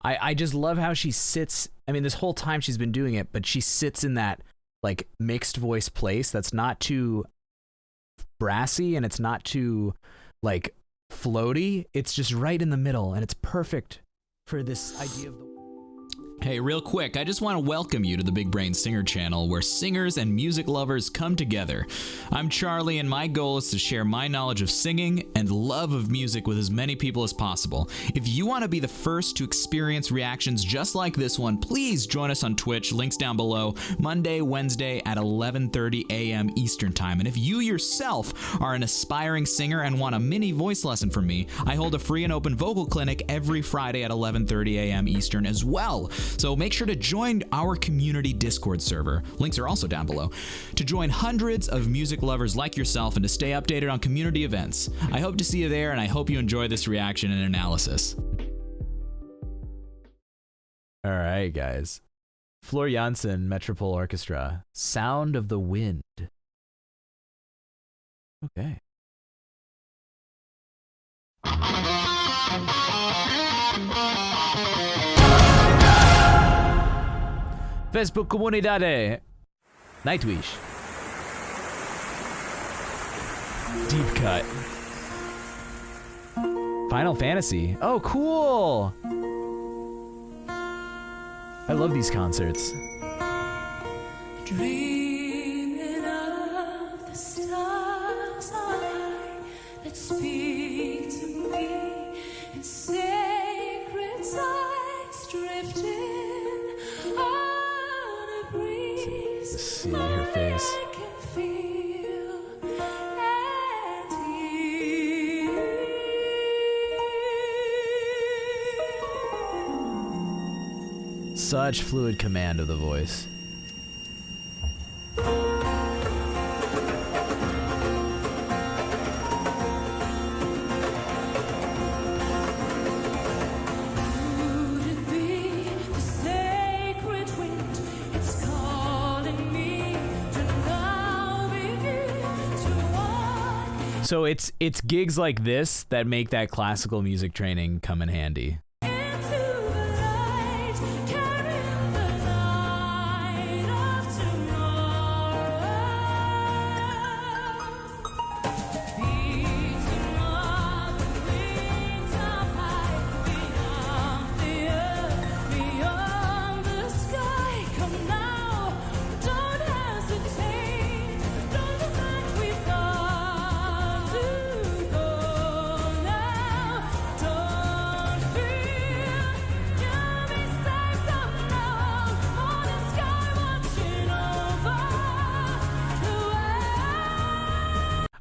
I just love how she sits. I mean, this whole time she's been doing it, but she sits in that like mixed voice place that's not too brassy and it's not too like floaty. It's just right in the middle, and it's perfect for this idea of the... Hey, real quick, I just want to welcome you to the Big Brain Singer channel, where singers and music lovers come together. I'm Charlie, and my goal is to share my knowledge of singing and love of music with as many people as possible. If you want to be the first to experience reactions just like this one, please join us on Twitch, links down below, Monday, Wednesday at 11:30 a.m. Eastern Time. And if you yourself are an aspiring singer and want a mini voice lesson from me, I hold a free and open vocal clinic every Friday at 11:30 a.m. Eastern as well. So make sure to join our community Discord server. Links are also down below. To join hundreds of music lovers like yourself and to stay updated on community events. I hope to see you there, and I hope you enjoy this reaction and analysis. All right, guys. Floor Jansen, Metropole Orchestra. Sound of the Wind. Okay. Facebook Comunidade. Nightwish. Deep cut. Final Fantasy. Oh, cool. I love these concerts. Dreaming of the stars high that speak to me in sacred sights drifting. See her face. Such fluid command of the voice. So it's gigs like this that make that classical music training come in handy.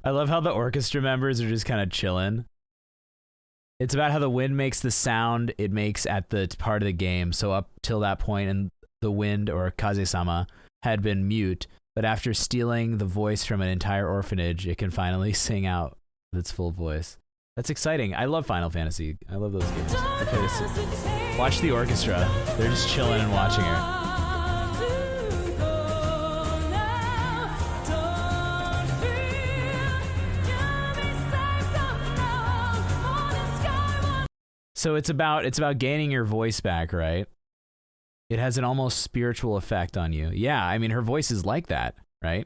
I love how the orchestra members are just kind of chilling. It's about how the wind makes the sound it makes at the part of the game. So up till that point, and the wind, or Kaze-sama, had been mute, but after stealing the voice from an entire orphanage, it can finally sing out with its full voice. That's exciting. I love Final Fantasy. I love those games. Okay, watch the orchestra. They're just chilling and watching her. So it's about gaining your voice back, right? It has an almost spiritual effect on you. Yeah, I mean, her voice is like that, right?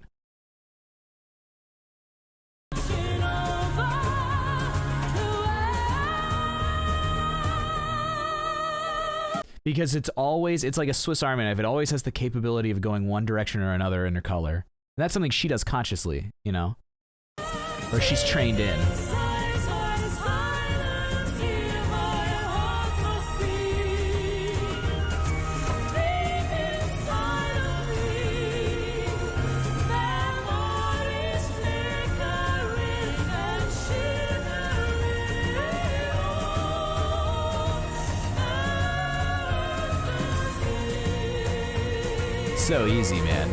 Because it's like a Swiss Army knife. It always has the capability of going one direction or another in her color. And that's something she does consciously, you know? Or she's trained in. So easy, man.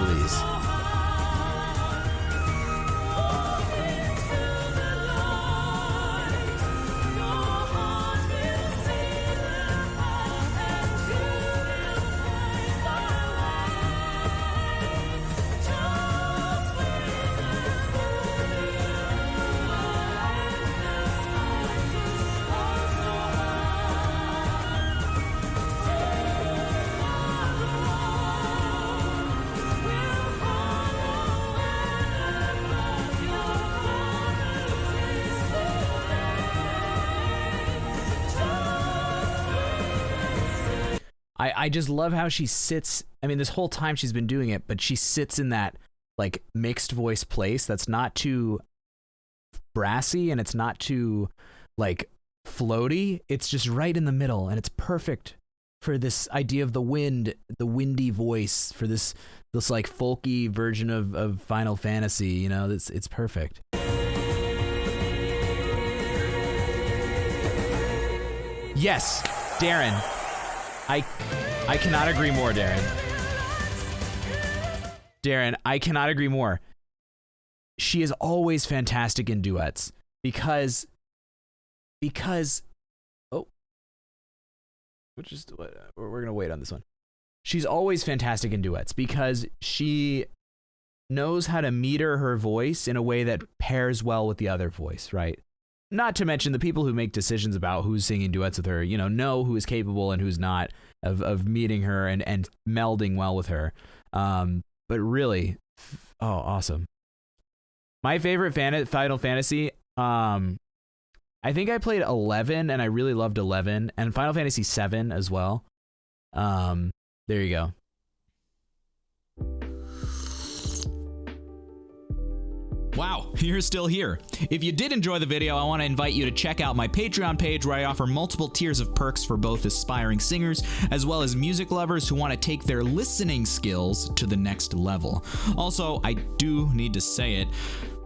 Police. I just love how she sits. I mean, this whole time she's been doing it, but she sits in that like mixed voice place that's not too brassy and it's not too like floaty. It's just right in the middle, and it's perfect for this idea of the wind, the windy voice, for this like folky version of Final Fantasy. You know, it's perfect. Yes, Darren. I cannot agree more, Darren. Darren, I cannot agree more. She is always fantastic in duets because oh, we're gonna wait on this one. She's always fantastic in duets because she knows how to meter her voice in a way that pairs well with the other voice, right? Not to mention the people who make decisions about who's singing duets with her, you know who is capable and who's not of meeting her and melding well with her. But really, awesome. My favorite Final Fantasy, I think I played 11 and I really loved 11, and Final Fantasy 7 as well. There you go. Wow, you're still here. If you did enjoy the video, I want to invite you to check out my Patreon page where I offer multiple tiers of perks for both aspiring singers as well as music lovers who want to take their listening skills to the next level. Also, I do need to say it,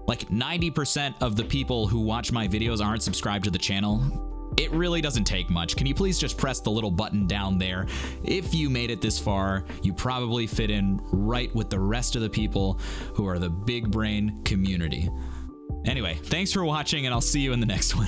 like 90% of the people who watch my videos aren't subscribed to the channel. It really doesn't take much. Can you please just press the little button down there? If you made it this far, you probably fit in right with the rest of the people who are the Big Brain community. Anyway, thanks for watching, and I'll see you in the next one.